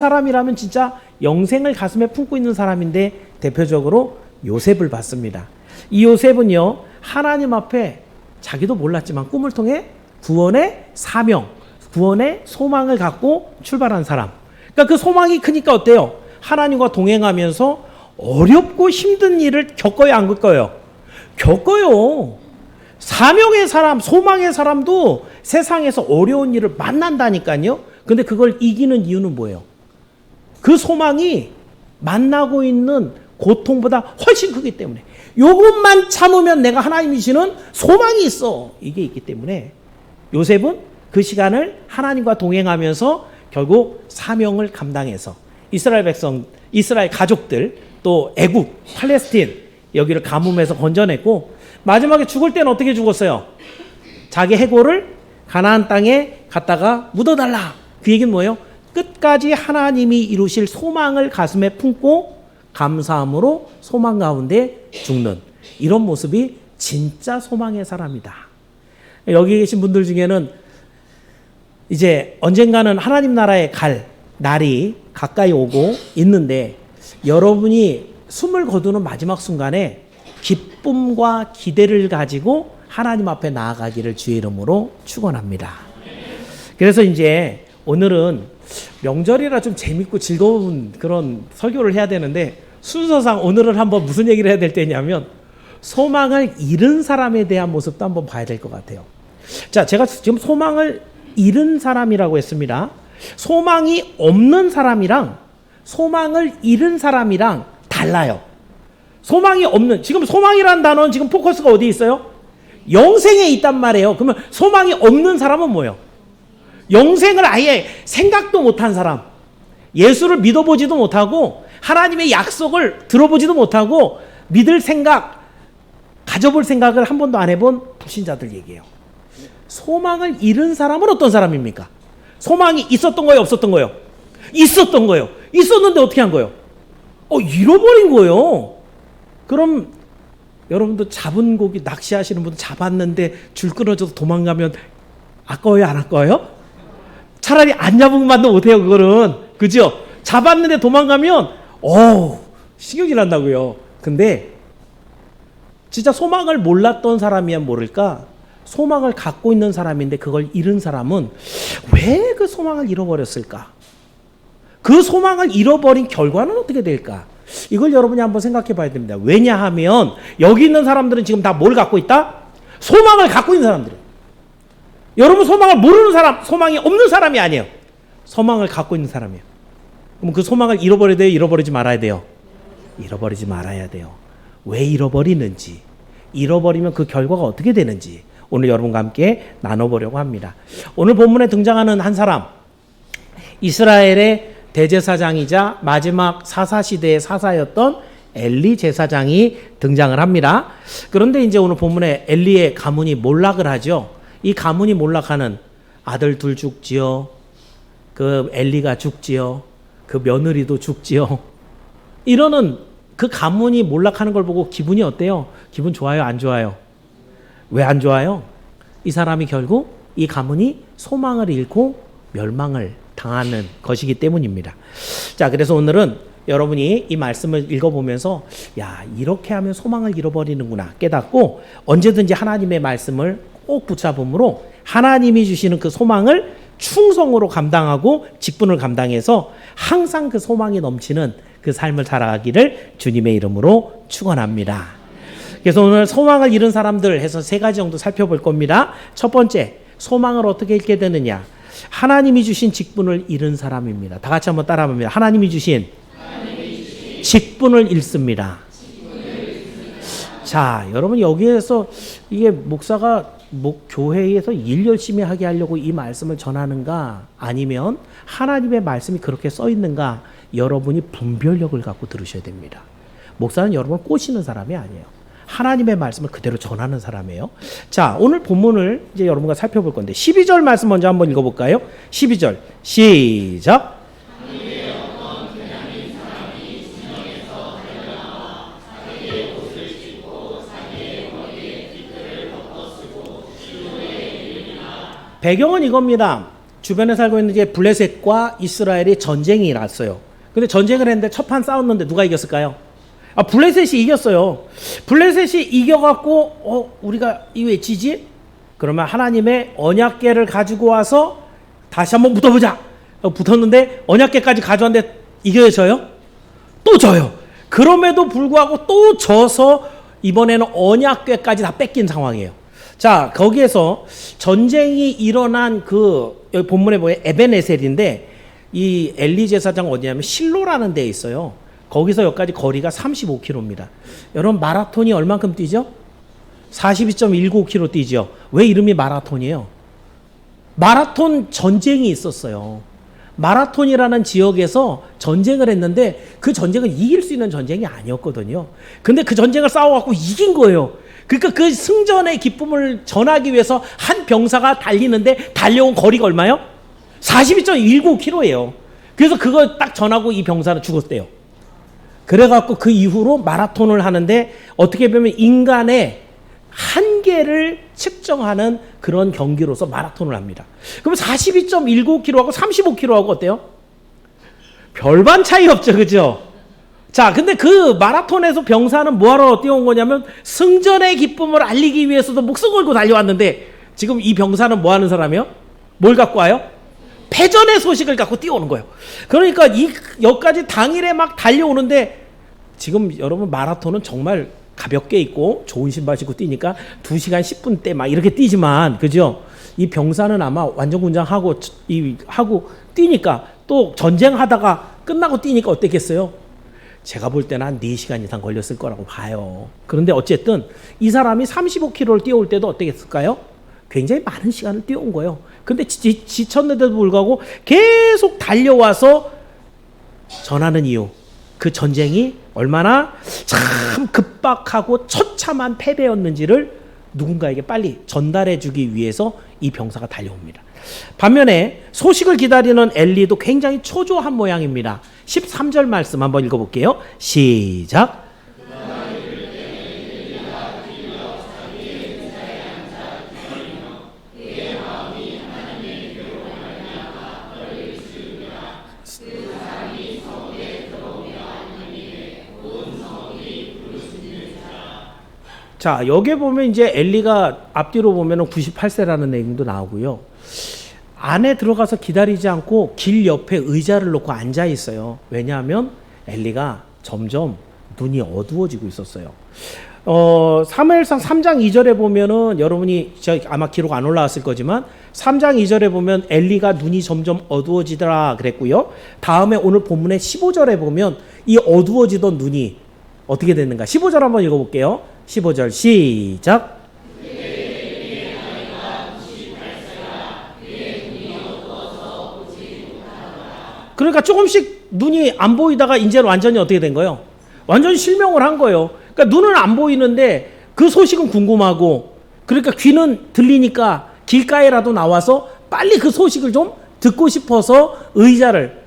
사람이라면 진짜 영생을 가슴에 품고 있는 사람인데 대표적으로 요셉을 봤습니다. 이 요셉은요, 하나님 앞에 자기도 몰랐지만 꿈을 통해 구원의 사명, 구원의 소망을 갖고 출발한 사람. 그러니까 그 소망이 크니까 어때요? 하나님과 동행하면서 어렵고 힘든 일을 겪어요, 안 겪어요? 겪어요. 사명의 사람, 소망의 사람도 세상에서 어려운 일을 만난다니까요. 근데 그걸 이기는 이유는 뭐예요? 그 소망이 만나고 있는 고통보다 훨씬 크기 때문에, 요것만 참으면 내가 하나님이 주시는 소망이 있어, 이게 있기 때문에 요셉은 그 시간을 하나님과 동행하면서 결국 사명을 감당해서 이스라엘 백성, 이스라엘 가족들, 또 애국, 팔레스틴 여기를 가뭄에서 건져냈고, 마지막에 죽을 때는 어떻게 죽었어요? 자기 해골을 가나안 땅에 갖다가 묻어달라. 그 얘기는 뭐예요? 끝까지 하나님이 이루실 소망을 가슴에 품고 감사함으로 소망 가운데 죽는, 이런 모습이 진짜 소망의 사람이다. 여기 계신 분들 중에는 이제 언젠가는 하나님 나라에 갈 날이 가까이 오고 있는데, 여러분이 숨을 거두는 마지막 순간에 기쁨과 기대를 가지고 하나님 앞에 나아가기를 주의 이름으로 축원합니다. 그래서 이제 오늘은 명절이라 좀 재밌고 즐거운 그런 설교를 해야 되는데, 순서상 오늘은 한번 무슨 얘기를 해야 될 때냐면 소망을 잃은 사람에 대한 모습도 한번 봐야 될 것 같아요. 자, 제가 지금 소망을 잃은 사람이라고 했습니다. 소망이 없는 사람이랑 소망을 잃은 사람이랑 달라요. 소망이 없는, 지금 소망이라는 단어는 지금 포커스가 어디 있어요? 영생에 있단 말이에요. 그러면 소망이 없는 사람은 뭐예요? 영생을 아예 생각도 못한 사람, 예수를 믿어보지도 못하고 하나님의 약속을 들어보지도 못하고 믿을 생각, 가져볼 생각을 한 번도 안 해본 불신자들 얘기예요. 소망을 잃은 사람은 어떤 사람입니까? 소망이 있었던 거예요, 없었던 거예요? 있었던 거예요. 있었는데 어떻게 한 거예요? 잃어버린 거예요. 그럼 여러분도 잡은 고기, 낚시하시는 분들 잡았는데 줄 끊어져서 도망가면 아까워요, 안 아까워요? 차라리 안 잡은 것만도 못해요, 그거는. 그죠? 잡았는데 도망가면 신경이 난다고요. 근데 진짜 소망을 몰랐던 사람이야 모를까? 소망을 갖고 있는 사람인데 그걸 잃은 사람은 왜 그 소망을 잃어버렸을까? 그 소망을 잃어버린 결과는 어떻게 될까? 이걸 여러분이 한번 생각해 봐야 됩니다. 왜냐하면 여기 있는 사람들은 지금 다 뭘 갖고 있다? 소망을 갖고 있는 사람들이에요. 여러분 소망을 모르는 사람, 소망이 없는 사람이 아니에요. 소망을 갖고 있는 사람이에요. 그럼 그 소망을 잃어버려야 돼요? 잃어버리지 말아야 돼요? 잃어버리지 말아야 돼요. 왜 잃어버리는지, 잃어버리면 그 결과가 어떻게 되는지 오늘 여러분과 함께 나눠보려고 합니다. 오늘 본문에 등장하는 한 사람, 이스라엘의 대제사장이자 마지막 사사시대의 사사였던 엘리 제사장이 등장을 합니다. 그런데 이제 오늘 본문에 엘리의 가문이 몰락을 하죠. 이 가문이 몰락하는 아들 둘 죽지요. 그 엘리가 죽지요. 그 며느리도 죽지요. 이러는 그 가문이 몰락하는 걸 보고 기분이 어때요? 기분 좋아요, 안 좋아요? 왜 안 좋아요? 이 사람이 결국 이 가문이 소망을 잃고 멸망을 당하는 것이기 때문입니다. 자, 그래서 오늘은 여러분이 이 말씀을 읽어보면서 이렇게 하면 소망을 잃어버리는구나 깨닫고 언제든지 하나님의 말씀을 꼭 붙잡음으로 하나님이 주시는 그 소망을 충성으로 감당하고 직분을 감당해서 항상 그 소망이 넘치는 그 삶을 살아가기를 주님의 이름으로 축원합니다. 그래서 오늘 소망을 잃은 사람들 해서 3가지 정도 살펴볼 겁니다. 첫 번째, 소망을 어떻게 잃게 되느냐? 하나님이 주신 직분을 잃은 사람입니다. 다 같이 한번 따라합니다. 하나님이 주신 직분을 잃습니다. 자, 여러분 여기에서 이게 목사가 교회에서 일 열심히 하게 하려고 이 말씀을 전하는가, 아니면 하나님의 말씀이 그렇게 써 있는가, 여러분이 분별력을 갖고 들으셔야 됩니다. 목사는 여러분을 꼬시는 사람이 아니에요. 하나님의 말씀을 그대로 전하는 사람이에요. 자, 오늘 본문을 이제 여러분과 살펴볼 건데 12절 말씀 먼저 한번 읽어볼까요? 12절 시작. 배경은 이겁니다. 주변에 살고 있는 이제 블레셋과 이스라엘이 전쟁이 났어요. 근데 전쟁을 했는데 첫판 싸웠는데 누가 이겼을까요? 블레셋이 이겼어요. 블레셋이 이겨갖고 우리가 왜 지지? 그러면 하나님의 언약궤를 가지고 와서 다시 한번 붙어보자. 붙었는데 언약궤까지 가져왔는데 이겨요, 져요? 또 져요. 그럼에도 불구하고 또 져서 이번에는 언약궤까지 다 뺏긴 상황이에요. 자, 거기에서 전쟁이 일어난 여기 본문에 보면 에벤에셀인데 이 엘리 제사장 어디냐면 실로라는 데에 있어요. 거기서 여기까지 거리가 35km입니다. 여러분 마라톤이 얼만큼 뛰죠? 42.195km 뛰죠. 왜 이름이 마라톤이에요? 마라톤 전쟁이 있었어요. 마라톤이라는 지역에서 전쟁을 했는데 그 전쟁은 이길 수 있는 전쟁이 아니었거든요. 근데 그 전쟁을 싸워갖고 이긴 거예요. 그러니까 그 승전의 기쁨을 전하기 위해서 한 병사가 달리는데 달려온 거리가 얼마요? 42.195km예요. 그래서 그거 딱 전하고 이 병사는 죽었대요. 그래갖고 그 이후로 마라톤을 하는데 어떻게 보면 인간의 한계를 측정하는 그런 경기로서 마라톤을 합니다. 그럼 42.195km하고 35km하고 어때요? 별반 차이 없죠, 그죠? 자, 근데 그 마라톤에서 병사는 뭐하러 뛰어온 거냐면 승전의 기쁨을 알리기 위해서도 목숨 걸고 달려왔는데 지금 이 병사는 뭐 하는 사람이요? 뭘 갖고 와요? 패전의 소식을 갖고 뛰어오는 거예요. 그러니까 여기까지 당일에 막 달려오는데 지금 여러분 마라톤은 정말 가볍게 입고 좋은 신발 신고 뛰니까 2시간 10분대 막 이렇게 뛰지만, 그죠? 이 병사는 아마 완전 군장하고 하고 뛰니까 또 전쟁하다가 끝나고 뛰니까 어땠겠어요? 제가 볼 때는 한 4시간 이상 걸렸을 거라고 봐요. 그런데 어쨌든 이 사람이 35km를 뛰어올 때도 어땠을까요? 굉장히 많은 시간을 뛰어온 거예요. 근데 지쳤는데도 불구하고 계속 달려와서 전하는 이유, 그 전쟁이 얼마나 참 급박하고 처참한 패배였는지를 누군가에게 빨리 전달해 주기 위해서 이 병사가 달려옵니다. 반면에 소식을 기다리는 엘리도 굉장히 초조한 모양입니다. 13절 말씀 한번 읽어볼게요. 시작. 자, 여기에 보면 이제 엘리가 앞뒤로 보면은 98세라는 내용도 나오고요. 안에 들어가서 기다리지 않고 길 옆에 의자를 놓고 앉아 있어요. 왜냐하면 엘리가 점점 눈이 어두워지고 있었어요. 사무엘상 3장 2절에 보면은 여러분이 아마 기록 안 올라왔을 거지만 3장 2절에 보면 엘리가 눈이 점점 어두워지더라 그랬고요. 다음에 오늘 본문의 15절에 보면 이 어두워지던 눈이 어떻게 됐는가? 15절 한번 읽어볼게요. 15절 시작. 그러니까 조금씩 눈이 안 보이다가 이제는 완전히 어떻게 된 거예요? 완전히 실명을 한 거예요. 그러니까 눈은 안 보이는데 그 소식은 궁금하고, 그러니까 귀는 들리니까 길가에라도 나와서 빨리 그 소식을 좀 듣고 싶어서 의자를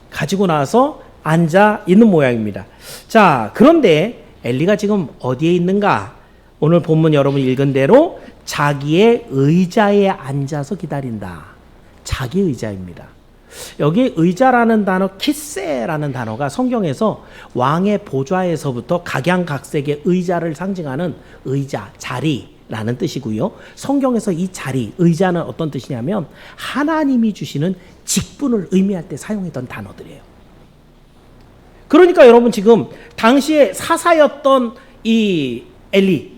가지고 나와서 앉아 있는 모양입니다. 자, 그런데 엘리가 지금 어디에 있는가? 오늘 본문 여러분 읽은 대로 자기의 의자에 앉아서 기다린다. 자기 의자입니다. 여기 의자라는 단어, 키세라는 단어가 성경에서 왕의 보좌에서부터 각양각색의 의자를 상징하는 의자, 자리라는 뜻이고요. 성경에서 이 자리, 의자는 어떤 뜻이냐면 하나님이 주시는 직분을 의미할 때 사용했던 단어들이에요. 그러니까 여러분 지금 당시에 사사였던 이 엘리,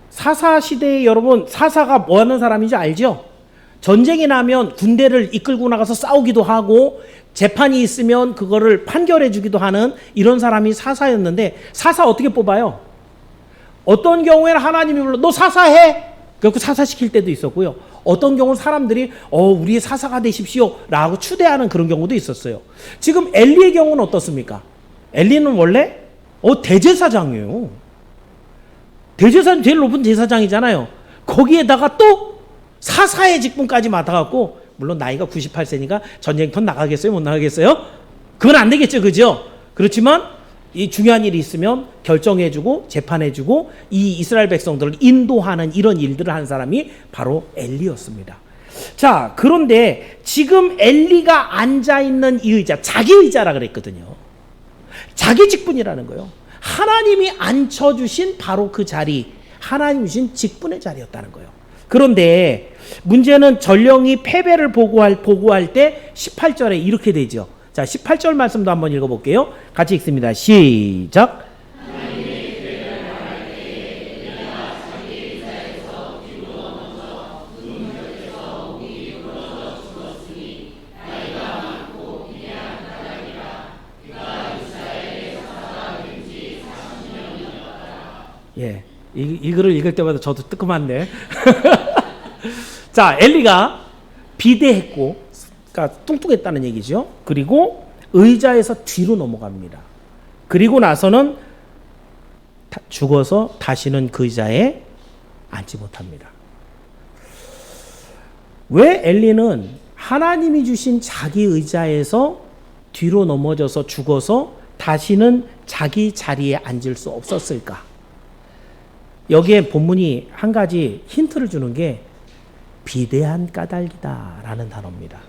사사 시대에 여러분 사사가 뭐 하는 사람인지 알죠? 전쟁이 나면 군대를 이끌고 나가서 싸우기도 하고 재판이 있으면 그거를 판결해 주기도 하는 이런 사람이 사사였는데, 사사 어떻게 뽑아요? 어떤 경우에는 하나님이 불러 너 사사해! 그래서 사사시킬 때도 있었고요. 어떤 경우는 사람들이 우리의 사사가 되십시오 라고 추대하는 그런 경우도 있었어요. 지금 엘리의 경우는 어떻습니까? 엘리는 원래 대제사장이에요. 대제사장 제일 높은 제사장이잖아요. 거기에다가 또 사사의 직분까지 맡아갖고, 물론 나이가 98세니까 전쟁터 나가겠어요? 못 나가겠어요? 그건 안 되겠죠, 그죠? 그렇지만 이 중요한 일이 있으면 결정해주고 재판해주고 이 이스라엘 백성들을 인도하는 이런 일들을 한 사람이 바로 엘리였습니다. 자, 그런데 지금 엘리가 앉아있는 이 의자, 자기 의자라 그랬거든요. 자기 직분이라는 거예요. 하나님이 앉혀주신 바로 그 자리, 하나님 주신 직분의 자리였다는 거예요. 그런데 문제는 전령이 패배를 보고할 때 18절에 이렇게 되죠. 자, 18절 말씀도 한번 읽어볼게요. 같이 읽습니다. 시작. 예, 이 글을 읽을 때마다 저도 뜨끔한데. 자, 엘리가 비대했고, 그러니까 뚱뚱했다는 얘기죠. 그리고 의자에서 뒤로 넘어갑니다. 그리고 나서는 죽어서 다시는 그 의자에 앉지 못합니다. 왜 엘리는 하나님이 주신 자기 의자에서 뒤로 넘어져서 죽어서 다시는 자기 자리에 앉을 수 없었을까? 여기에 본문이 한 가지 힌트를 주는 게 비대한 까닭이다라는 단어입니다.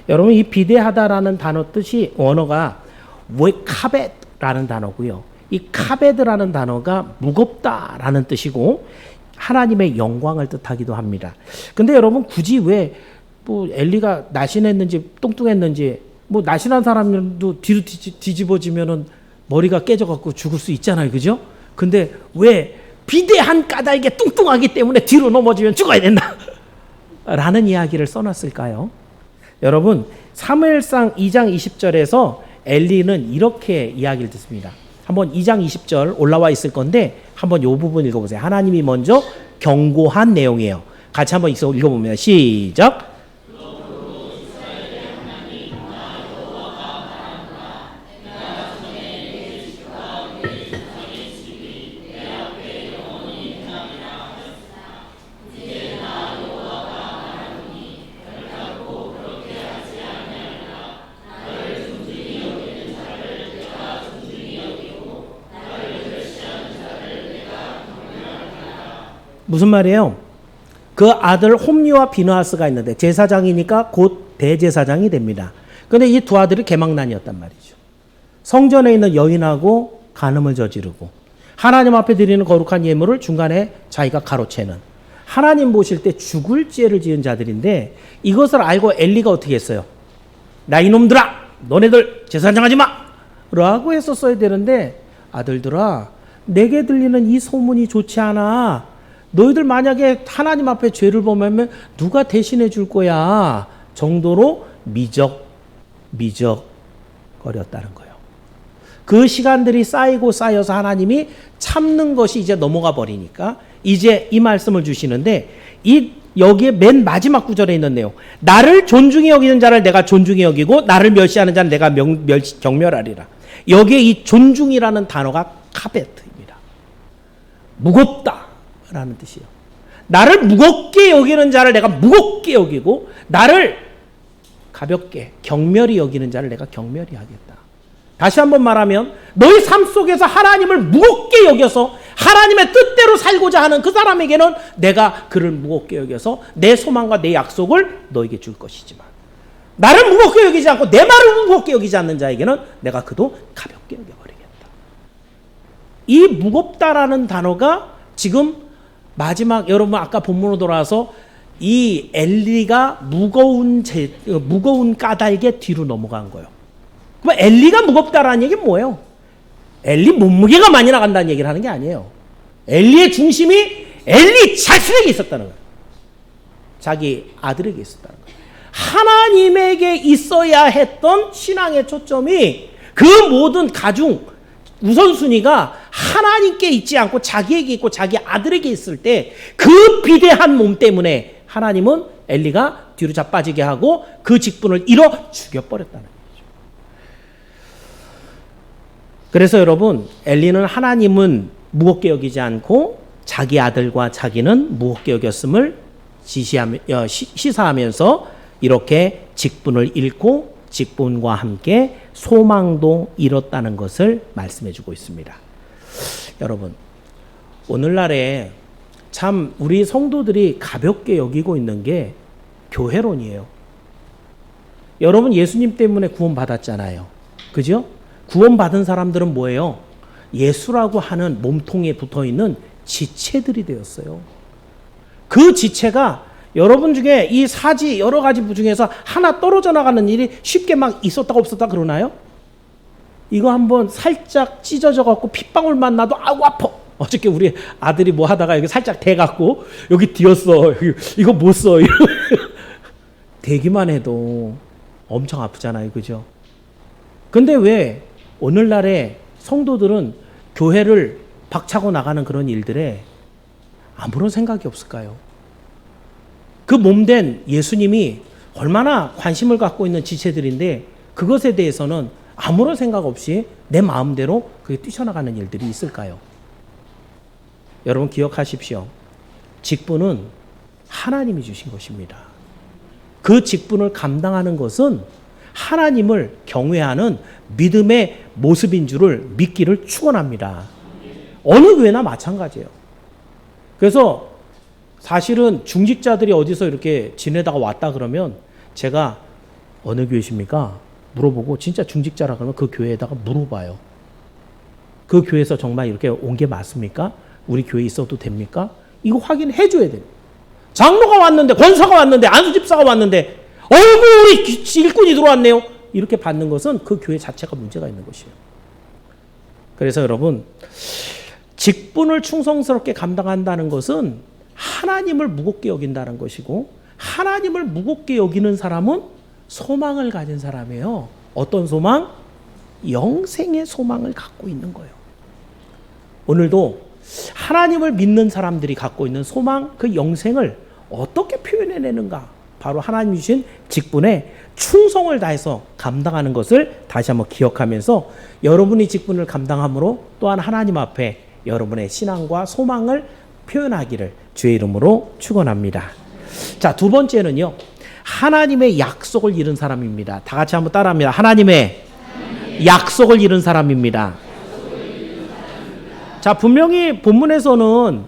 여러분, 이 비대하다라는 단어 뜻이 원어가 카벳라는 단어고요. 이 카베드라는 단어가 무겁다라는 뜻이고 하나님의 영광을 뜻하기도 합니다. 근데 여러분, 굳이 왜 뭐 엘리가 날씬했는지 뚱뚱했는지, 뭐 날씬한 사람도 뒤로 뒤집어지면은 머리가 깨져갖고 죽을 수 있잖아요, 그죠? 근데 왜 비대한 까닭에 뚱뚱하기 때문에 뒤로 넘어지면 죽어야 된다 라는 이야기를 써놨을까요? 여러분, 사무엘상 2장 20절에서 엘리는 이렇게 이야기를 듣습니다. 한번 2장 20절 올라와 있을 건데 한번 이 부분 읽어보세요. 하나님이 먼저 경고한 내용이에요. 같이 한번 읽어봅니다. 시작. 무슨 말이에요? 그 아들 홈리와 비느하스가 있는데 제사장이니까 곧 대제사장이 됩니다. 그런데 이 두 아들이 개망난이었단 말이죠. 성전에 있는 여인하고 간음을 저지르고 하나님 앞에 드리는 거룩한 예물을 중간에 자기가 가로채는, 하나님 보실 때 죽을 죄를 지은 자들인데 이것을 알고 엘리가 어떻게 했어요? 나 이놈들아, 너네들 제사장 하지 마! 라고 했었어야 되는데, 아들들아, 내게 들리는 이 소문이 좋지 않아. 너희들 만약에 하나님 앞에 죄를 범하면 누가 대신해 줄 거야 정도로 미적거렸다는 거예요. 그 시간들이 쌓여서 하나님이 참는 것이 이제 넘어가 버리니까 이제 이 말씀을 주시는데, 여기에 맨 마지막 구절에 있는 내용, 나를 존중히 여기는 자를 내가 존중히 여기고 나를 멸시하는 자는 내가 경멸하리라. 여기에 이 존중이라는 단어가 카베트입니다. 무겁다 라는 뜻이에요. 나를 무겁게 여기는 자를 내가 무겁게 여기고 나를 가볍게 경멸히 여기는 자를 내가 경멸히 하겠다. 다시 한번 말하면 너희 삶 속에서 하나님을 무겁게 여겨서 하나님의 뜻대로 살고자 하는 그 사람에게는 내가 그를 무겁게 여겨서 내 소망과 내 약속을 너에게 줄 것이지만, 나를 무겁게 여기지 않고 내 말을 무겁게 여기지 않는 자에게는 내가 그도 가볍게 여겨버리겠다. 이 무겁다라는 단어가 지금 마지막, 여러분 아까 본문으로 돌아와서 이 엘리가 무거운 까닭에 뒤로 넘어간 거예요. 그럼 엘리가 무겁다라는 얘기는 뭐예요? 엘리 몸무게가 많이 나간다는 얘기를 하는 게 아니에요. 엘리의 중심이 엘리 자신에게 있었다는 거예요. 자기 아들에게 있었다는 거예요. 하나님에게 있어야 했던 신앙의 초점이, 그 모든 가중 우선순위가 하나님께 있지 않고 자기에게 있고 자기 아들에게 있을 때 그 비대한 몸 때문에 하나님은 엘리가 뒤로 자빠지게 하고 그 직분을 잃어 죽여버렸다는 거죠. 그래서 여러분, 엘리는 하나님은 무겁게 여기지 않고 자기 아들과 자기는 무겁게 여겼음을 시사하면서 이렇게 직분을 잃고 직분과 함께 소망도 잃었다는 것을 말씀해 주고 있습니다. 여러분, 오늘날에 참 우리 성도들이 가볍게 여기고 있는 게 교회론이에요. 여러분 예수님 때문에 구원받았잖아요. 그죠? 구원받은 사람들은 뭐예요? 예수라고 하는 몸통에 붙어있는 지체들이 되었어요. 그 지체가 여러분 중에 이 사지 여러 가지 중에서 하나 떨어져 나가는 일이 쉽게 막 있었다가 없었다 그러나요? 이거 한번 살짝 찢어져 갖고 핏방울만 나도 아우 아파. 어저께 우리 아들이 뭐 하다가 여기 살짝 대갖고 여기 뒤었어. 이거 못 써. 대기만 해도 엄청 아프잖아요. 그죠? 근데 왜 오늘날의 성도들은 교회를 박차고 나가는 그런 일들에 아무런 생각이 없을까요? 그 몸된 예수님이 얼마나 관심을 갖고 있는 지체들인데 그것에 대해서는 아무런 생각 없이 내 마음대로 그게 뛰쳐나가는 일들이 있을까요? 여러분 기억하십시오. 직분은 하나님이 주신 것입니다. 그 직분을 감당하는 것은 하나님을 경외하는 믿음의 모습인 줄을 믿기를 축원합니다. 어느 교회나 마찬가지예요. 그래서 사실은 중직자들이 어디서 이렇게 지내다가 왔다 그러면 제가 어느 교회십니까? 물어보고 진짜 중직자라 그러면 그 교회에다가 물어봐요. 그 교회에서 정말 이렇게 온 게 맞습니까? 우리 교회에 있어도 됩니까? 이거 확인해 줘야 돼요. 장로가 왔는데, 권사가 왔는데, 안수집사가 왔는데 우리 일꾼이 들어왔네요. 이렇게 받는 것은 그 교회 자체가 문제가 있는 것이에요. 그래서 여러분 직분을 충성스럽게 감당한다는 것은 하나님을 무겁게 여긴다는 것이고 하나님을 무겁게 여기는 사람은 소망을 가진 사람이에요. 어떤 소망? 영생의 소망을 갖고 있는 거예요. 오늘도 하나님을 믿는 사람들이 갖고 있는 소망, 그 영생을 어떻게 표현해내는가? 바로 하나님 주신 직분에 충성을 다해서 감당하는 것을 다시 한번 기억하면서 여러분이 직분을 감당함으로 또한 하나님 앞에 여러분의 신앙과 소망을 표현하기를 주의 이름으로 축원합니다. 자, 두 번째는요. 하나님의 약속을 잃은 사람입니다. 다 같이 한번 따라합니다. 하나님의 약속을 잃은 사람입니다. 자, 분명히 본문에서는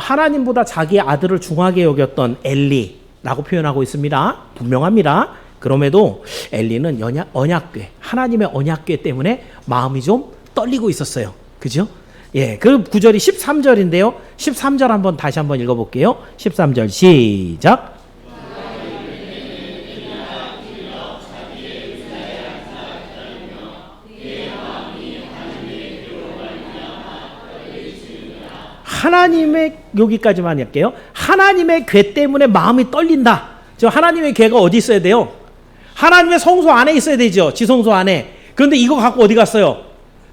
하나님보다 자기의 아들을 중하게 여겼던 엘리라고 표현하고 있습니다. 분명합니다. 그럼에도 엘리는 언약궤, 하나님의 언약궤 때문에 마음이 좀 떨리고 있었어요. 그죠? 예, 그 구절이 13절인데요. 13절 한번 다시 한번 읽어볼게요. 13절 시작. 하나님의 여기까지만 할게요. 하나님의 궤 때문에 마음이 떨린다. 저 하나님의 궤가 어디 있어야 돼요? 하나님의 성소 안에 있어야 되죠. 지성소 안에. 그런데 이거 갖고 어디 갔어요?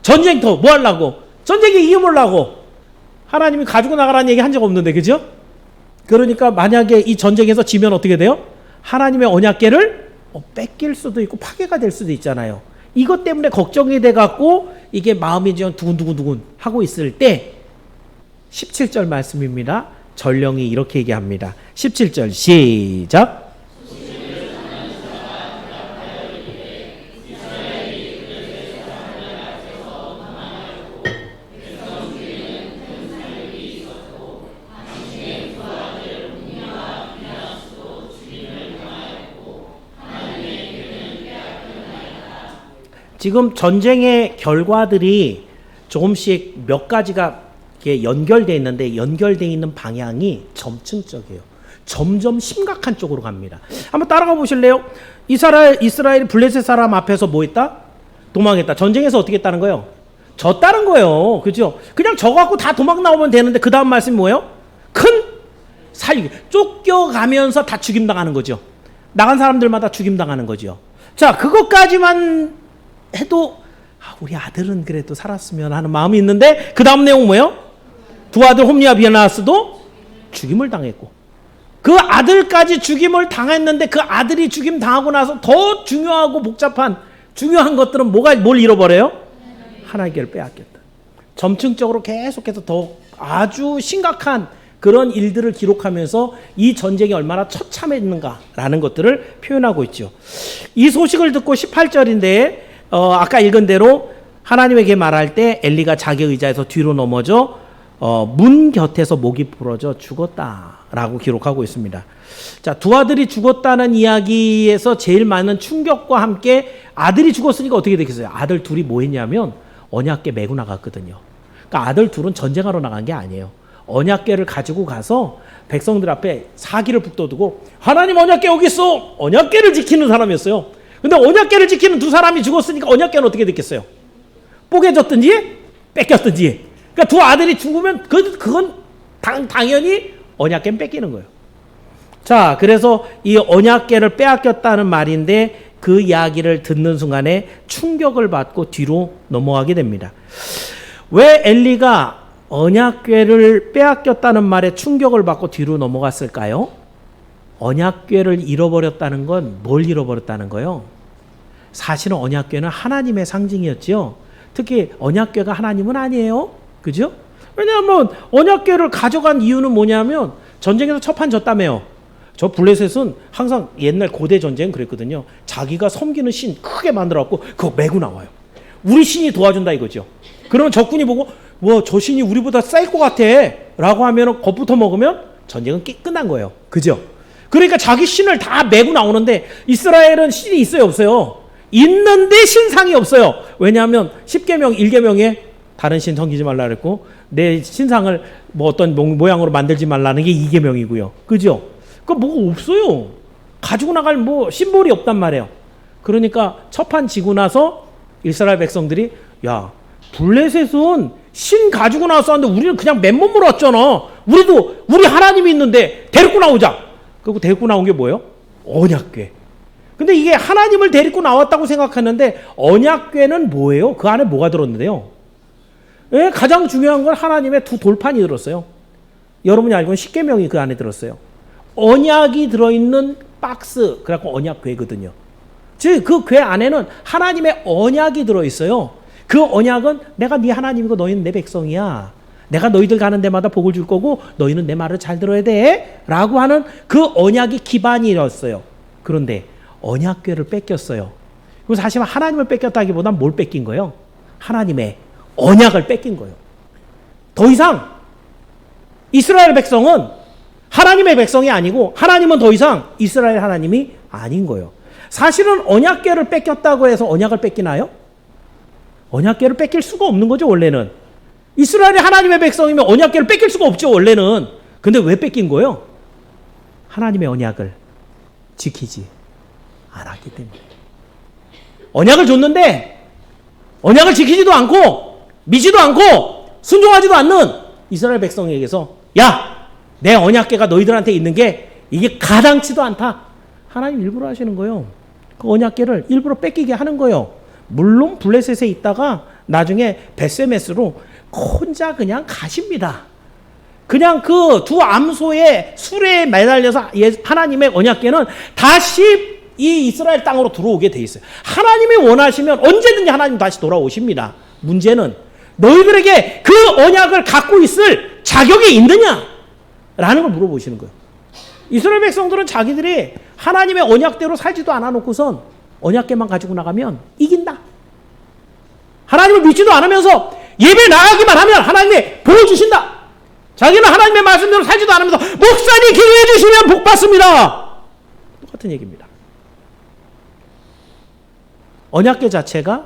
전쟁터 뭐 하려고? 전쟁에 이겨보려고. 하나님이 가지고 나가라는 얘기 한 적 없는데, 그죠? 그러니까 만약에 이 전쟁에서 지면 어떻게 돼요? 하나님의 언약궤를 뺏길 수도 있고 파괴가 될 수도 있잖아요. 이것 때문에 걱정이 돼갖고 이게 마음이 좀 두근두근 하고 있을 때 17절 말씀입니다. 전령이 이렇게 얘기합니다. 17절 시작. 지금 전쟁의 결과들이 조금씩 몇 가지가 연결되어 있는데 연결되어 있는 방향이 점층적이에요. 점점 심각한 쪽으로 갑니다. 한번 따라가 보실래요? 이스라엘 블레셋 사람 앞에서 뭐 했다? 도망했다. 전쟁에서 어떻게 했다는 거예요? 졌다는 거예요. 그죠? 그냥 저 갖고 다 도망 나오면 되는데 그 다음 말씀이 뭐예요? 큰 살기. 쫓겨가면서 다 죽임당하는 거죠. 나간 사람들마다 죽임당하는 거죠. 자, 그것까지만 해도 우리 아들은 그래도 살았으면 하는 마음이 있는데 그 다음 내용 뭐예요? 두 아들 홈리와 비에나스도 죽임을 당했고 그 아들까지 죽임을 당했는데 그 아들이 죽임 당하고 나서 더 중요하고 복잡한 중요한 것들은 뭘 잃어버려요? 하나님의 궤를 빼앗겼다. 점층적으로 계속해서 더 아주 심각한 그런 일들을 기록하면서 이 전쟁이 얼마나 처참했는가라는 것들을 표현하고 있죠. 이 소식을 듣고 18절인데 아까 읽은 대로 하나님에게 말할 때 엘리가 자기 의자에서 뒤로 넘어져 문 곁에서 목이 부러져 죽었다라고 라고 기록하고 있습니다. 자, 두 아들이 죽었다는 이야기에서 제일 많은 충격과 함께 아들이 죽었으니까 어떻게 되겠어요? 아들 둘이 뭐 했냐면 언약궤 메고 나갔거든요. 그러니까 아들 둘은 전쟁하러 나간 게 아니에요. 언약궤를 가지고 가서 백성들 앞에 사기를 북돋우고 하나님 언약궤 여기 있어! 언약궤를 지키는 사람이었어요. 근데 언약궤를 지키는 두 사람이 죽었으니까 언약궤는 어떻게 됐겠어요? 뽀개졌든지 뺏겼든지. 그러니까 두 아들이 죽으면 그건 당연히 언약궤는 뺏기는 거예요. 자, 그래서 이 언약궤를 빼앗겼다는 말인데 그 이야기를 듣는 순간에 충격을 받고 뒤로 넘어가게 됩니다. 왜 엘리가 언약궤를 빼앗겼다는 말에 충격을 받고 뒤로 넘어갔을까요? 언약궤를 잃어버렸다는 건 뭘 잃어버렸다는 거예요? 사실은 언약궤는 하나님의 상징이었죠. 특히 언약궤가 하나님은 아니에요. 그죠? 왜냐하면 언약궤를 가져간 이유는 뭐냐면 전쟁에서 첫판 졌다며요. 저 블레셋은 항상 옛날 고대 전쟁 그랬거든요. 자기가 섬기는 신 크게 만들어갖고 그거 메고 나와요. 우리 신이 도와준다 이거죠. 그러면 적군이 보고 와, 저 신이 우리보다 쌀 것 같아 라고 하면 겁부터 먹으면 전쟁은 끝난 거예요. 그죠? 그러니까 자기 신을 다 메고 나오는데 이스라엘은 신이 있어요 없어요? 있는데 신상이 없어요. 왜냐하면 10계명 1계명에 다른 신 섬기지 말라 그랬고 내 신상을 뭐 어떤 모양으로 만들지 말라는 게 2계명이고요. 그죠? 그 뭐가 없어요. 가지고 나갈 뭐 심볼이 없단 말이에요. 그러니까 첫판 지고 나서 이스라엘 백성들이 야, 블레셋은 신 가지고 나서 왔는데 우리는 그냥 맨몸으로 왔잖아. 우리 하나님이 있는데 데리고 나오자. 그리고 데리고 나온 게 뭐예요? 언약궤. 근데 이게 하나님을 데리고 나왔다고 생각했는데 언약궤는 뭐예요? 그 안에 뭐가 들었는데요? 예, 가장 중요한 건 하나님의 두 돌판이 들었어요. 여러분이 알고 있는 십계명이 그 안에 들었어요. 언약이 들어있는 박스, 그래갖고 언약궤거든요. 즉 그 궤 안에는 하나님의 언약이 들어있어요. 그 언약은 내가 네 하나님이고 너희는 내 백성이야. 내가 너희들 가는 데마다 복을 줄 거고 너희는 내 말을 잘 들어야 돼 라고 하는 그 언약이 기반이었어요. 그런데 언약궤를 뺏겼어요. 그럼 사실 하나님을 뺏겼다기보단 뭘 뺏긴 거예요? 하나님의 언약을 뺏긴 거예요. 더 이상 이스라엘 백성은 하나님의 백성이 아니고 하나님은 더 이상 이스라엘 하나님이 아닌 거예요. 사실은 언약궤를 뺏겼다고 해서 언약을 뺏기나요? 언약궤를 뺏길 수가 없는 거죠 원래는. 이스라엘이 하나님의 백성이면 언약궤를 뺏길 수가 없죠 원래는. 근데 왜 뺏긴 거예요? 하나님의 언약을 지키지 않았기 때문에. 언약을 줬는데 언약을 지키지도 않고 믿지도 않고 순종하지도 않는 이스라엘 백성에게서 야, 내 언약궤가 너희들한테 있는 게 이게 가당치도 않다. 하나님 일부러 하시는 거예요. 그 언약궤를 일부러 뺏기게 하는 거예요. 물론 블레셋에 있다가 나중에 베세메스로 혼자 그냥 가십니다. 그냥 그 두 암소의 수레에 매달려서 하나님의 언약궤는 다시 이 이스라엘 땅으로 들어오게 돼 있어요. 하나님이 원하시면 언제든지 하나님 다시 돌아오십니다. 문제는 너희들에게 그 언약을 갖고 있을 자격이 있느냐? 라는 걸 물어보시는 거예요. 이스라엘 백성들은 자기들이 하나님의 언약대로 살지도 않아 놓고선 언약궤만 가지고 나가면 이긴다. 하나님을 믿지도 않으면서 예배 나가기만 하면 하나님이 복을 주신다. 자기는 하나님의 말씀대로 살지도 않으면서 목사님 기도해 주시면 복 받습니다. 똑같은 얘기입니다. 언약궤 자체가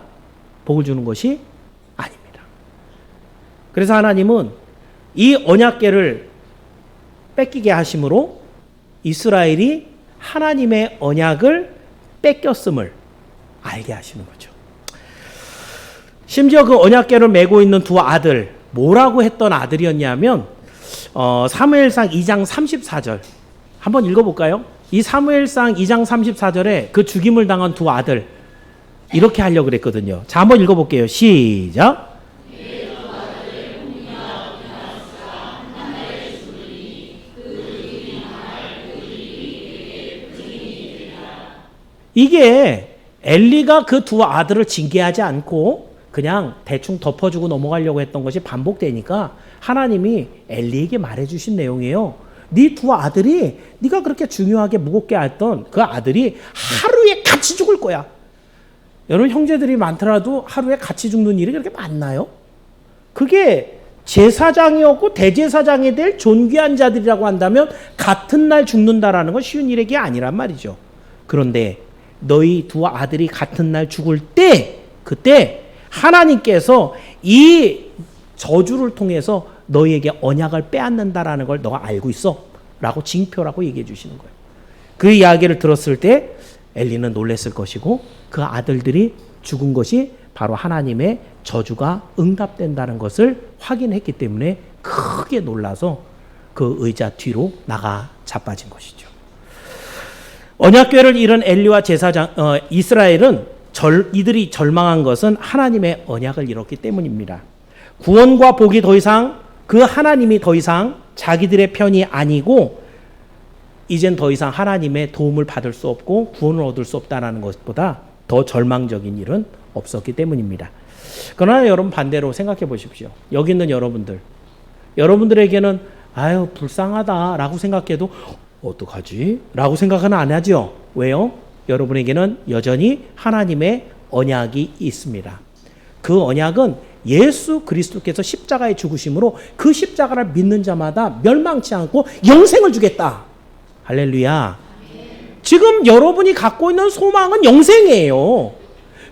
복을 주는 것이 아닙니다. 그래서 하나님은 이 언약궤를 뺏기게 하심으로 이스라엘이 하나님의 언약을 뺏겼음을 알게 하시는 거죠. 심지어 그 언약궤를 메고 있는 두 아들, 뭐라고 했던 아들이었냐면 사무엘상 2장 34절 한번 읽어볼까요? 이 사무엘상 2장 34절에 그 죽임을 당한 두 아들 이렇게 하려고 그랬거든요. 자, 한번 읽어볼게요. 시작. 이게 엘리가 그 두 아들을 징계하지 않고 그냥 대충 덮어주고 넘어가려고 했던 것이 반복되니까 하나님이 엘리에게 말해주신 내용이에요. 네 두 아들이 네가 그렇게 중요하게 무겁게 했던 그 아들이 하루에 같이 죽을 거야. 여러분 형제들이 많더라도 하루에 같이 죽는 일이 그렇게 많나요? 그게 제사장이었고 대제사장이 될 존귀한 자들이라고 한다면 같은 날 죽는다라는 건 쉬운 일이 아니란 말이죠. 그런데 너희 두 아들이 같은 날 죽을 때 그때 하나님께서 이 저주를 통해서 너희에게 언약을 빼앗는다라는 걸 너가 알고 있어 라고 징표라고 얘기해 주시는 거예요. 그 이야기를 들었을 때 엘리는 놀랐을 것이고 그 아들들이 죽은 것이 바로 하나님의 저주가 응답된다는 것을 확인했기 때문에 크게 놀라서 그 의자 뒤로 나가 자빠진 것이죠. 언약궤를 잃은 엘리와 제사장 이스라엘은 이들이 절망한 것은 하나님의 언약을 잃었기 때문입니다. 구원과 복이 더 이상 그 하나님이 더 이상 자기들의 편이 아니고 이젠 더 이상 하나님의 도움을 받을 수 없고 구원을 얻을 수 없다는 것보다 더 절망적인 일은 없었기 때문입니다. 그러나 여러분 반대로 생각해 보십시오. 여기 있는 여러분들에게는 아유 불쌍하다라고 생각해도 어떡하지? 라고 생각은 안 하죠. 왜요? 여러분에게는 여전히 하나님의 언약이 있습니다. 그 언약은 예수 그리스도께서 십자가에 죽으심으로 그 십자가를 믿는 자마다 멸망치 않고 영생을 주겠다. 할렐루야. 지금 여러분이 갖고 있는 소망은 영생이에요.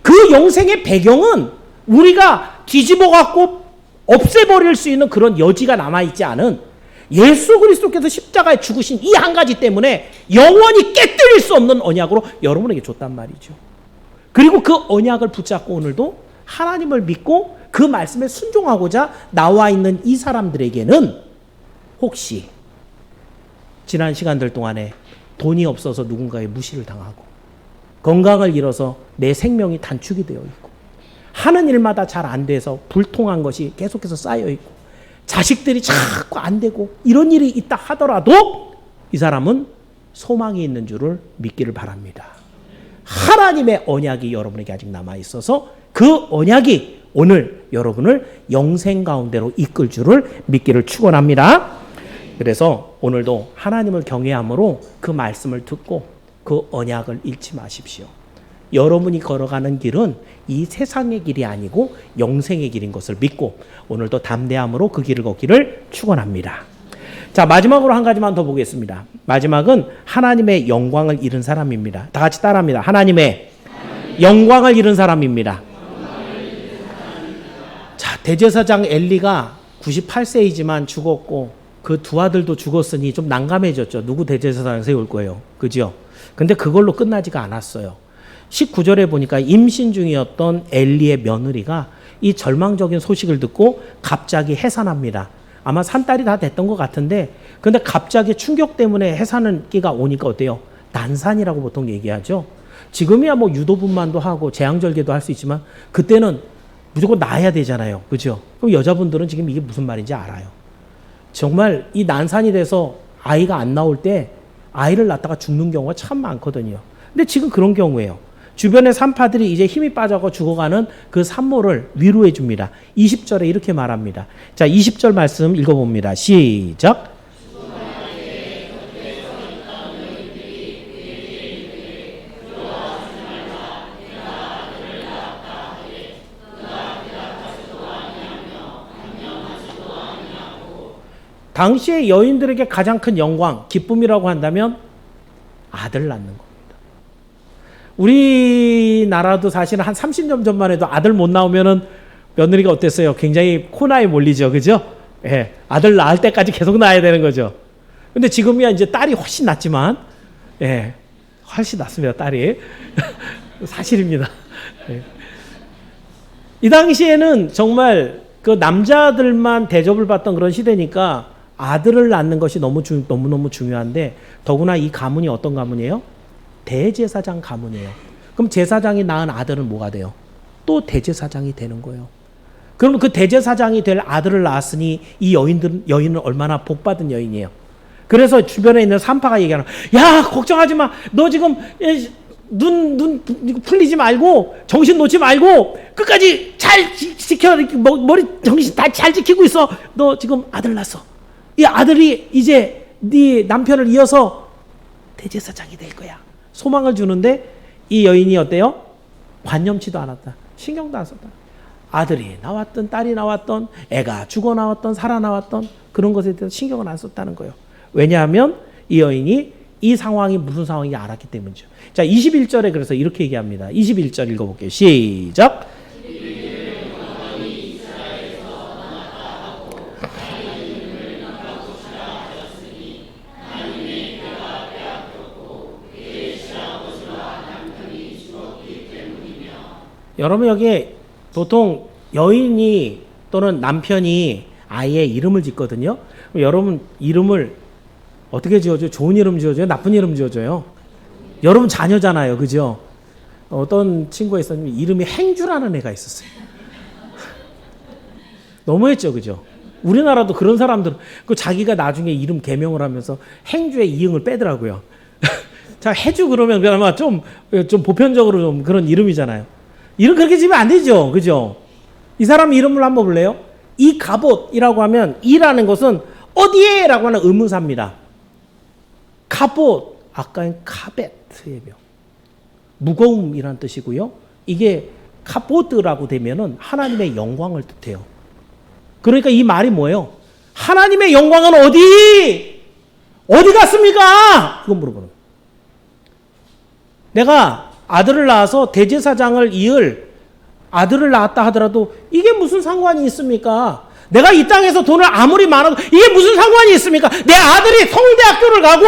그 영생의 배경은 우리가 뒤집어 갖고 없애버릴 수 있는 그런 여지가 남아있지 않은 예수 그리스도께서 십자가에 죽으신 이 한 가지 때문에 영원히 깨뜨릴 수 없는 언약으로 여러분에게 줬단 말이죠. 그리고 그 언약을 붙잡고 오늘도 하나님을 믿고 그 말씀에 순종하고자 나와 있는 이 사람들에게는 혹시 지난 시간들 동안에 돈이 없어서 누군가의 무시를 당하고 건강을 잃어서 내 생명이 단축이 되어 있고 하는 일마다 잘 안 돼서 불통한 것이 계속해서 쌓여 있고 자식들이 자꾸 안 되고 이런 일이 있다 하더라도 이 사람은 소망이 있는 줄을 믿기를 바랍니다. 하나님의 언약이 여러분에게 아직 남아 있어서 그 언약이 오늘 여러분을 영생 가운데로 이끌 줄을 믿기를 축원합니다. 그래서 오늘도 하나님을 경외함으로 그 말씀을 듣고 그 언약을 잃지 마십시오. 여러분이 걸어가는 길은 이 세상의 길이 아니고 영생의 길인 것을 믿고 오늘도 담대함으로 그 길을 걷기를 축원합니다. 자, 마지막으로 한 가지만 더 보겠습니다. 마지막은 하나님의 영광을 잃은 사람입니다. 다 같이 따라합니다. 하나님의 영광을 잃은 사람입니다. 자, 대제사장 엘리가 98세이지만 죽었고 그 두 아들도 죽었으니 좀 난감해졌죠. 누구 대제사장 세울 거예요. 그죠? 근데 그걸로 끝나지가 않았어요. 19절에 보니까 임신 중이었던 엘리의 며느리가 이 절망적인 소식을 듣고 갑자기 해산합니다. 아마 산딸이 다 됐던 것 같은데 근데 갑자기 충격 때문에 해산기가 오니까 어때요? 난산이라고 보통 얘기하죠. 지금이야 뭐 유도분만도 하고 재앙절개도 할 수 있지만 그때는 무조건 낳아야 되잖아요. 그죠? 그럼 여자분들은 지금 이게 무슨 말인지 알아요. 정말 이 난산이 돼서 아이가 안 나올 때 아이를 낳다가 죽는 경우가 참 많거든요. 근데 지금 그런 경우예요. 주변의 산파들이 이제 힘이 빠져서 죽어가는 그 산모를 위로해 줍니다. 20절에 이렇게 말합니다. 자, 20절 말씀 읽어봅니다. 시작. 당시의 여인들에게 가장 큰 영광, 기쁨이라고 한다면 아들 낳는 겁니다. 우리나라도 사실은 한 30년 전만 해도 아들 못 나오면은 며느리가 어땠어요? 굉장히 코너에 몰리죠. 그죠? 예. 아들 낳을 때까지 계속 낳아야 되는 거죠. 근데 지금이야 이제 딸이 훨씬 낫지만, 예. 훨씬 낫습니다, 딸이. 사실입니다. 예. 이 당시에는 정말 그 남자들만 대접을 받던 그런 시대니까 아들을 낳는 것이 너무너무 중요한데 더구나 이 가문이 어떤 가문이에요? 대제사장 가문이에요. 그럼 제사장이 낳은 아들은 뭐가 돼요? 또 대제사장이 되는 거예요. 그럼 그 대제사장이 될 아들을 낳았으니 이 여인은 얼마나 복받은 여인이에요. 그래서 주변에 있는 산파가 얘기하는 야 걱정하지 마. 너 지금 눈 풀리지 말고 정신 놓지 말고 끝까지 잘 지켜. 머리 정신 다 잘 지키고 있어. 너 지금 아들 낳았어. 이 아들이 이제 네 남편을 이어서 대제사장이 될 거야. 소망을 주는데 이 여인이 어때요? 관념치도 않았다. 신경도 안 썼다. 아들이 나왔던 딸이 나왔던 애가 죽어 나왔던 살아 나왔던 그런 것에 대해서 신경을 안 썼다는 거예요. 왜냐하면 이 여인이 이 상황이 무슨 상황인지 알았기 때문이죠. 자, 21절에 그래서 이렇게 얘기합니다. 21절 읽어볼게요. 시작. 여러분 여기 보통 여인이 또는 남편이 아이의 이름을 짓거든요. 여러분 이름을 어떻게 지어줘요? 좋은 이름 지어줘요? 나쁜 이름 지어줘요? 여러분 자녀잖아요. 그죠? 어떤 친구가 있었는데 이름이 행주라는 애가 있었어요. 너무했죠. 그죠? 우리나라도 그런 사람들은 그 자기가 나중에 이름 개명을 하면서 행주의 이응을 빼더라고요. 자, 해주 그러면 그나마 좀 보편적으로 좀 그런 이름이잖아요. 이름 그렇게 지으면 안 되죠. 그죠? 이 사람 이름을 한번 볼래요? 이 갑옷이라고 하면 이라는 것은 어디에? 라고 하는 의문사입니다. 갑옷, 아까는 카베트의 명. 무거움이란 뜻이고요. 이게 카보드라고 되면은 하나님의 영광을 뜻해요. 그러니까 이 말이 뭐예요? 하나님의 영광은 어디 갔습니까? 그건 물어보는 거예요. 내가 아들을 낳아서 대제사장을 이을 아들을 낳았다 하더라도 이게 무슨 상관이 있습니까? 내가 이 땅에서 돈을 아무리 많아도 이게 무슨 상관이 있습니까? 내 아들이 서울대학교를 가고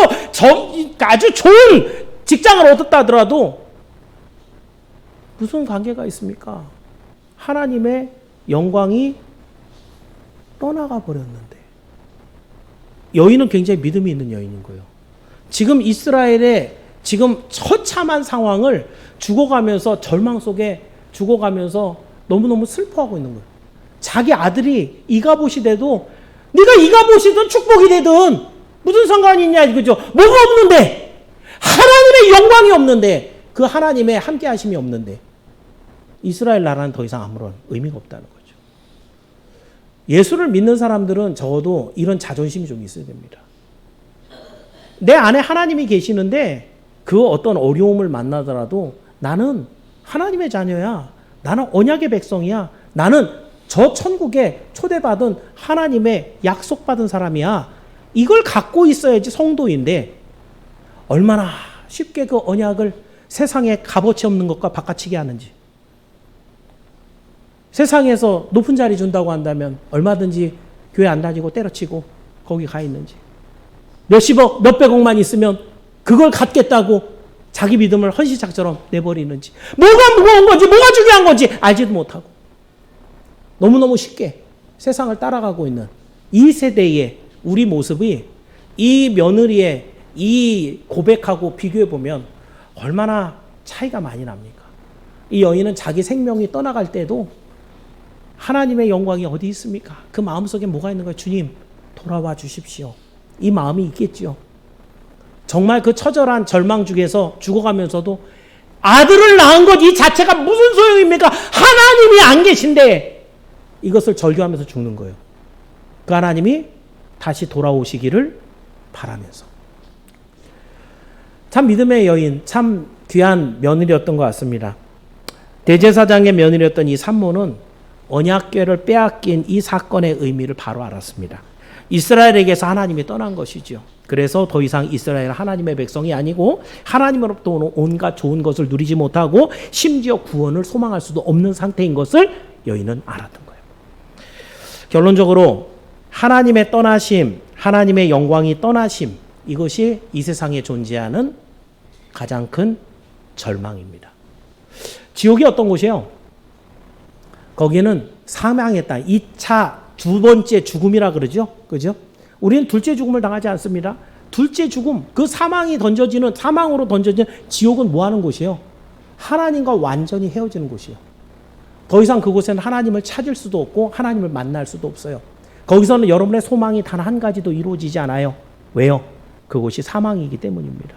아주 좋은 직장을 얻었다 하더라도 무슨 관계가 있습니까? 하나님의 영광이 떠나가 버렸는데. 여인은 굉장히 믿음이 있는 여인인 거예요. 지금 이스라엘의 지금 처참한 상황을 죽어가면서 절망 속에 죽어가면서 너무너무 슬퍼하고 있는 거예요. 자기 아들이 이가봇이 돼도 네가 이가봇이든 축복이 되든 무슨 상관이 있냐 그죠? 뭐가 없는데 하나님의 영광이 없는데 그 하나님의 함께 하심이 없는데 이스라엘 나라는 더 이상 아무런 의미가 없다는 거죠. 예수를 믿는 사람들은 적어도 이런 자존심이 좀 있어야 됩니다. 내 안에 하나님이 계시는데 그 어떤 어려움을 만나더라도 나는 하나님의 자녀야. 나는 언약의 백성이야. 나는 저 천국에 초대받은 하나님의 약속받은 사람이야. 이걸 갖고 있어야지 성도인데 얼마나 쉽게 그 언약을 세상에 값어치 없는 것과 바꿔치기 하는지. 세상에서 높은 자리 준다고 한다면 얼마든지 교회 안 다니고 때려치고 거기 가 있는지. 몇십억, 몇백억만 있으면 그걸 갖겠다고 자기 믿음을 헌시작처럼 내버리는지. 뭐가 무거운 건지 뭐가 중요한 건지 알지도 못하고 너무너무 쉽게 세상을 따라가고 있는 이 세대의 우리 모습이 이 며느리의 이 고백하고 비교해 보면 얼마나 차이가 많이 납니까? 이 여인은 자기 생명이 떠나갈 때도 하나님의 영광이 어디 있습니까? 그 마음속에 뭐가 있는 거예요? 주님 돌아와 주십시오. 이 마음이 있겠지요. 정말 그 처절한 절망 중에서 죽어가면서도 아들을 낳은 것 이 자체가 무슨 소용입니까? 하나님이 안 계신데 이것을 절규하면서 죽는 거예요. 그 하나님이 다시 돌아오시기를 바라면서. 참 믿음의 여인, 참 귀한 며느리였던 것 같습니다. 대제사장의 며느리였던 이 산모는 언약궤를 빼앗긴 이 사건의 의미를 바로 알았습니다. 이스라엘에게서 하나님이 떠난 것이죠. 그래서 더 이상 이스라엘은 하나님의 백성이 아니고 하나님으로부터 오는 온갖 좋은 것을 누리지 못하고 심지어 구원을 소망할 수도 없는 상태인 것을 여인은 알았던 거예요. 결론적으로 하나님의 떠나심, 하나님의 영광이 떠나심, 이것이 이 세상에 존재하는 가장 큰 절망입니다. 지옥이 어떤 곳이에요? 거기는 사망의 땅, 2차 두 번째 죽음이라 그러죠. 그죠? 우리는 둘째 죽음을 당하지 않습니다. 둘째 죽음, 그 사망으로 던져지는 지옥은 뭐 하는 곳이에요? 하나님과 완전히 헤어지는 곳이에요. 더 이상 그곳에는 하나님을 찾을 수도 없고 하나님을 만날 수도 없어요. 거기서는 여러분의 소망이 단 한 가지도 이루어지지 않아요. 왜요? 그곳이 사망이기 때문입니다.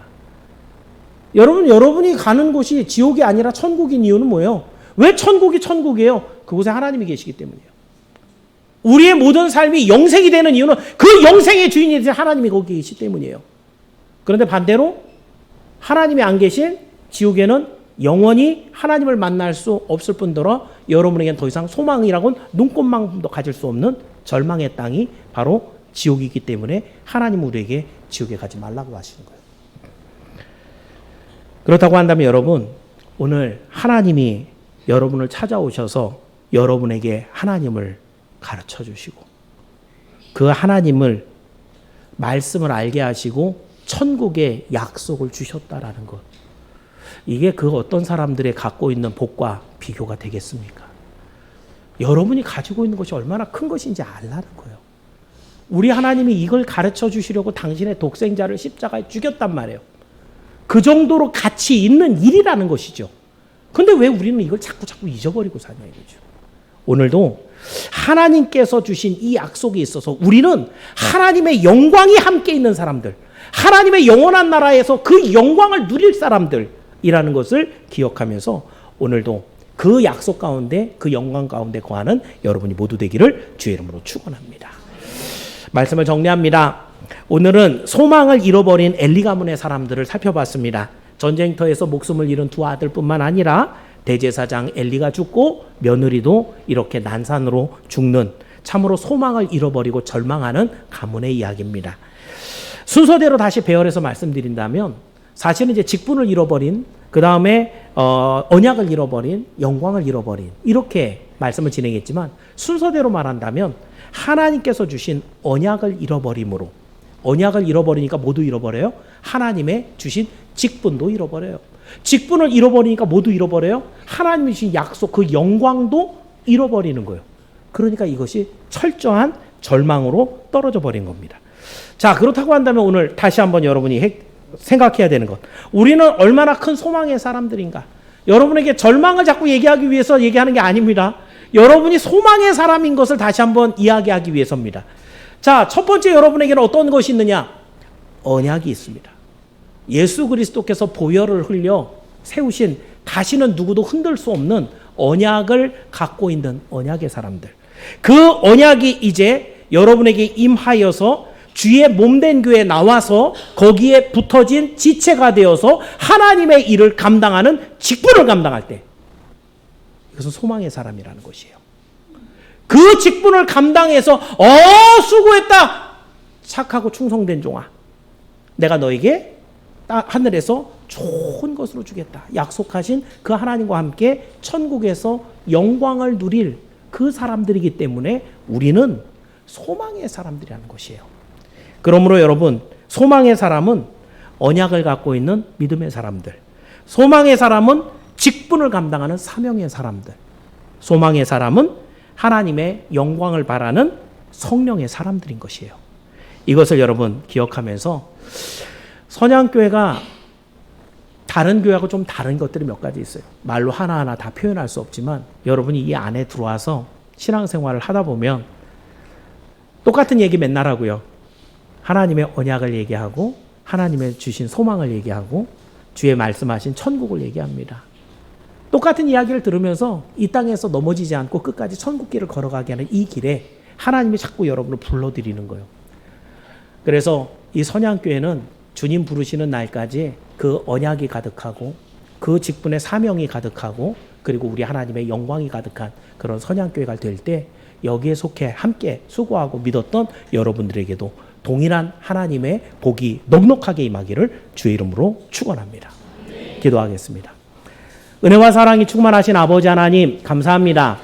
여러분이 가는 곳이 지옥이 아니라 천국인 이유는 뭐예요? 왜 천국이 천국이에요? 그곳에 하나님이 계시기 때문이에요. 우리의 모든 삶이 영생이 되는 이유는 그 영생의 주인이 되신 하나님이 거기 계시기 때문이에요. 그런데 반대로 하나님이 안 계신 지옥에는 영원히 하나님을 만날 수 없을 뿐더러 여러분에게는 더 이상 소망이라고는 눈꼽만큼도 가질 수 없는 절망의 땅이 바로 지옥이기 때문에 하나님 우리에게 지옥에 가지 말라고 하시는 거예요. 그렇다고 한다면 여러분, 오늘 하나님이 여러분을 찾아오셔서 여러분에게 하나님을 가르쳐 주시고 그 하나님을 말씀을 알게 하시고 천국의 약속을 주셨다라는 것. 이게 그 어떤 사람들의 갖고 있는 복과 비교가 되겠습니까? 여러분이 가지고 있는 것이 얼마나 큰 것인지 알라는 거예요. 우리 하나님이 이걸 가르쳐 주시려고 당신의 독생자를 십자가에 죽였단 말이에요. 그 정도로 가치 있는 일이라는 것이죠. 근데 왜 우리는 이걸 자꾸 잊어버리고 사냐 이거죠. 오늘도 하나님께서 주신 이 약속이 있어서 우리는 하나님의 영광이 함께 있는 사람들, 하나님의 영원한 나라에서 그 영광을 누릴 사람들이라는 것을 기억하면서 오늘도 그 약속 가운데, 그 영광 가운데 거하는 여러분이 모두 되기를 주의 이름으로 축원합니다. 말씀을 정리합니다. 오늘은 소망을 잃어버린 엘리 가문의 사람들을 살펴봤습니다. 전쟁터에서 목숨을 잃은 두 아들뿐만 아니라 대제사장 엘리가 죽고 며느리도 이렇게 난산으로 죽는 참으로 소망을 잃어버리고 절망하는 가문의 이야기입니다. 순서대로 다시 배열해서 말씀드린다면 사실은 이제 직분을 잃어버린, 그 다음에 언약을 잃어버린, 영광을 잃어버린, 이렇게 말씀을 진행했지만 순서대로 말한다면 하나님께서 주신 언약을 잃어버림으로, 언약을 잃어버리니까 모두 잃어버려요. 하나님의 주신 직분도 잃어버려요. 직분을 잃어버리니까 모두 잃어버려요. 하나님이 주신 약속, 그 영광도 잃어버리는 거예요. 그러니까 이것이 철저한 절망으로 떨어져 버린 겁니다. 자, 그렇다고 한다면 오늘 다시 한번 여러분이 생각해야 되는 것. 우리는 얼마나 큰 소망의 사람들인가. 여러분에게 절망을 자꾸 얘기하기 위해서 얘기하는 게 아닙니다. 여러분이 소망의 사람인 것을 다시 한번 이야기하기 위해서입니다. 자, 첫 번째 여러분에게는 어떤 것이 있느냐? 언약이 있습니다. 예수 그리스도께서 보혈을 흘려 세우신 다시는 누구도 흔들 수 없는 언약을 갖고 있는 언약의 사람들. 그 언약이 이제 여러분에게 임하여서 주의 몸된 교회에 나와서 거기에 붙어진 지체가 되어서 하나님의 일을 감당하는 직분을 감당할 때 이것은 소망의 사람이라는 것이에요. 그 직분을 감당해서 수고했다. 착하고 충성된 종아. 내가 너에게 하늘에서 좋은 것으로 주겠다. 약속하신 그 하나님과 함께 천국에서 영광을 누릴 그 사람들이기 때문에 우리는 소망의 사람들이라는 것이에요. 그러므로 여러분, 소망의 사람은 언약을 갖고 있는 믿음의 사람들, 소망의 사람은 직분을 감당하는 사명의 사람들, 소망의 사람은 하나님의 영광을 바라는 성령의 사람들인 것이에요. 이것을 여러분 기억하면서 선양교회가 다른 교회하고 좀 다른 것들이 몇 가지 있어요. 말로 하나하나 다 표현할 수 없지만 여러분이 이 안에 들어와서 신앙생활을 하다 보면 똑같은 얘기 맨날 하고요. 하나님의 언약을 얘기하고 하나님의 주신 소망을 얘기하고 주의 말씀하신 천국을 얘기합니다. 똑같은 이야기를 들으면서 이 땅에서 넘어지지 않고 끝까지 천국길을 걸어가게 하는 이 길에 하나님이 자꾸 여러분을 불러들이는 거예요. 그래서 이 선양교회는 주님 부르시는 날까지 그 언약이 가득하고 그 직분의 사명이 가득하고 그리고 우리 하나님의 영광이 가득한 그런 선양교회가 될 때 여기에 속해 함께 수고하고 믿었던 여러분들에게도 동일한 하나님의 복이 넉넉하게 임하기를 주의 이름으로 축원합니다. 기도하겠습니다. 은혜와 사랑이 충만하신 아버지 하나님 감사합니다.